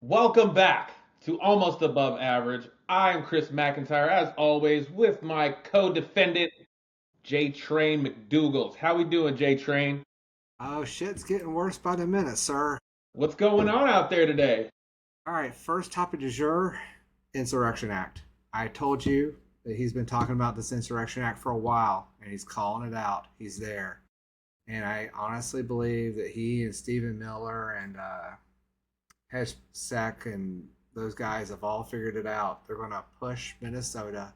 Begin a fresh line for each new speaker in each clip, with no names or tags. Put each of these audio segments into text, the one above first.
Welcome back to Almost Above Average. I'm Chris McIntyre, as always, with my co-defendant, J Train McDougalls. How we doing, J Train?
Oh, shit's getting worse by the minute, sir.
What's going on out there today?
All right, first topic du jour, Insurrection Act. I told you that he's been talking about this Insurrection Act for a while, and he's calling it out. He's there. And I honestly believe that he and Stephen Miller and Hesek and those guys have all figured it out. They're going to push Minnesota.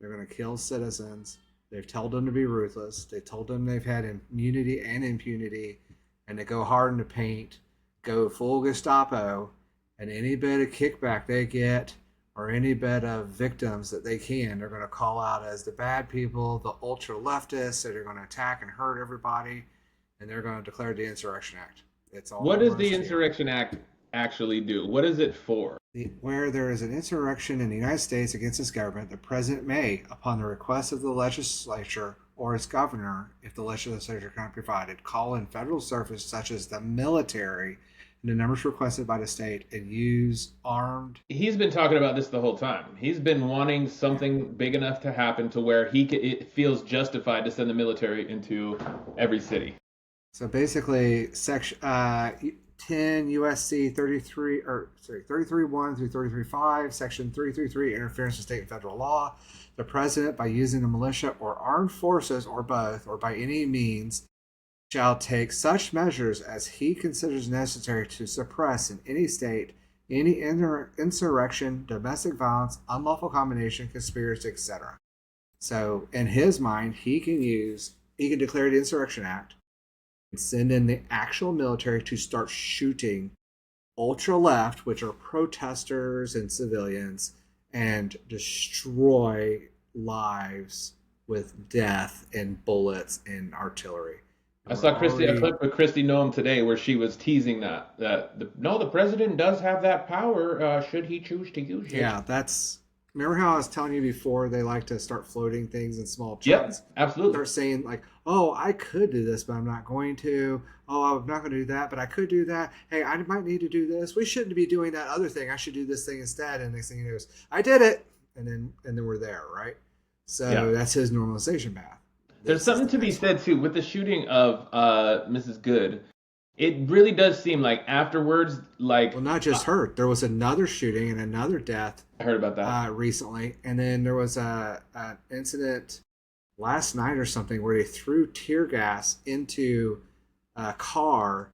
They're going to kill citizens. They've told them to be ruthless. They told them they've had immunity and impunity, and to go hard in the paint, go full Gestapo, and any bit of kickback they get or any bit of victims that they can, they're going to call out as the bad people, the ultra leftists that are going to attack and hurt everybody, and they're going to declare the Insurrection Act. It's all
What
going to
does
run
the
steel.
Insurrection Act actually do? What is it for?
Where there is an insurrection in the United States against its government, the president may, upon the request of the legislature or its governor, if the legislature cannot provide it, call in federal service such as the military in the numbers requested by the state and use armed.
He's been talking about this the whole time. He's been wanting
Yeah.
something big enough to happen to where it feels justified to send the military into every city.
So basically, section 10 USC 33 or sorry 33.1 through 33.5, section 333 interference with state and federal law. The president, by using the militia or armed forces or both, or by any means, shall take such measures as he considers necessary to suppress in any state any insurrection, domestic violence, unlawful combination, conspiracy, etc. So, in his mind, he can declare the Insurrection Act and send in the actual military to start shooting ultra left, which are protesters and civilians, and destroy lives with death and bullets and artillery.
I
We're
saw a
already,
clip of Christy Noam today where she was teasing no, the president does have that power should he choose to use it.
yeah, that's. Remember how I was telling you before they like to start floating things in small chunks?
Yep, absolutely.
Start saying, like, oh, I could do this, but I'm not going to. Oh, I'm not going to do that, but I could do that. Hey, I might need to do this. We shouldn't be doing that other thing. I should do this thing instead. And next thing you know is, I did it. And then we're there, right?
Yeah.
So that's his normalization path.
There's
This is
something
the
to be
next one.
said too with the shooting of Mrs. Good. It really does seem like afterwards,
Well, not just her. There was another shooting and another death
I heard about that,
recently, and then there was an incident last night or something where they threw tear gas into a car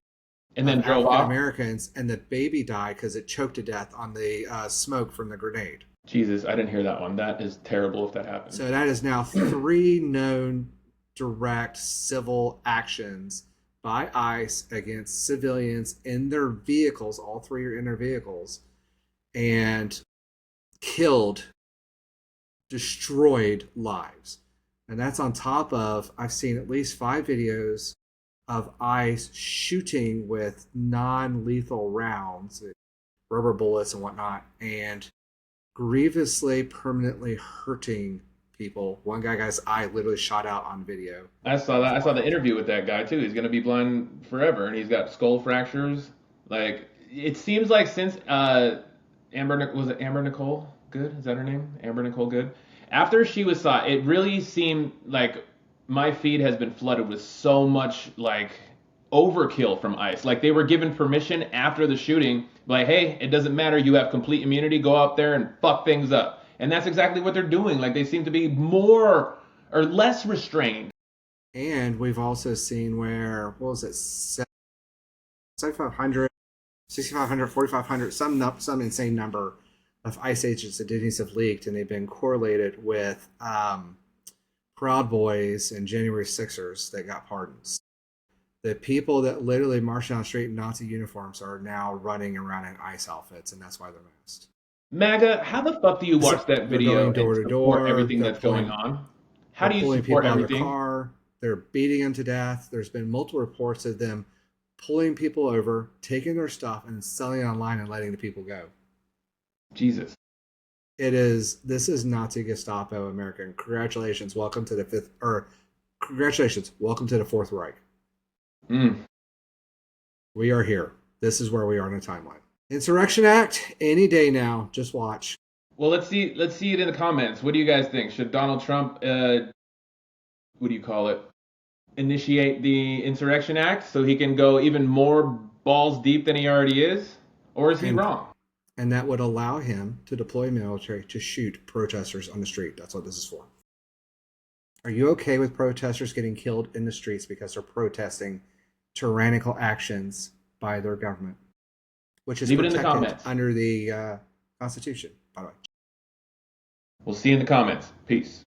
and then
of
drove
African
off.
Americans, and the baby died because it choked to death on the smoke from the grenade.
Jesus, I didn't hear that one. That is terrible if that happened.
So that is now three known direct civil actions by ICE against civilians in their vehicles. All three are in their vehicles, and killed, destroyed lives. And that's on top of, I've seen at least five videos of ICE shooting with non lethal rounds, rubber bullets and whatnot, and grievously, permanently hurting people. One guy got his eye literally shot out on video.
I saw
It
that.
was
I saw the
wild.
interview with that guy too. He's gonna be blind forever, and he's got skull fractures. Like it seems like since was it Amber Nicole Good? Is that her name? Amber Nicole Good. After she was shot, it really seemed like my feed has been flooded with so much like overkill from ICE. Like they were given permission after the shooting, like, hey, it doesn't matter, you have complete immunity, go out there and fuck things up. And that's exactly what they're doing. Like they seem to be more or less restrained.
And we've also seen where, what was it, 7,500, 6,500, 4,500, some insane number of ICE agents identities have leaked, and they've been correlated with Proud Boys and January Sixers that got pardons. The people that literally marched down the street in Nazi uniforms are now running around in ICE outfits, and that's why they're masked.
MAGA, how the fuck do you watch that
They're
video
going
and
door to
support
door.
everything that's going on? How
They're
do you
pulling
support
people out of their
everything?
car. They're beating them to death. There's been multiple reports of them pulling people over, taking their stuff, and selling it online and letting the people go.
Jesus.
This is Nazi Gestapo America. And congratulations, welcome to the fifth, or congratulations, welcome to the Fourth Reich.
Mm.
We are here. This is where we are in the timeline. Insurrection Act any day now. Just watch.
Well, let's see. Let's see it in the comments. What do you guys think? Should Donald Trump, what do you call it, initiate the Insurrection Act so he can go even more balls deep than he already is, or is he
And
wrong?
and that would allow him to deploy military to shoot protesters on the street. That's what this is for. Are you okay with protesters getting killed in the streets because they're protesting tyrannical actions by their government, which is
Leave it in the
protected
comments.
under the Constitution, by the way?
We'll see you in the comments. Peace.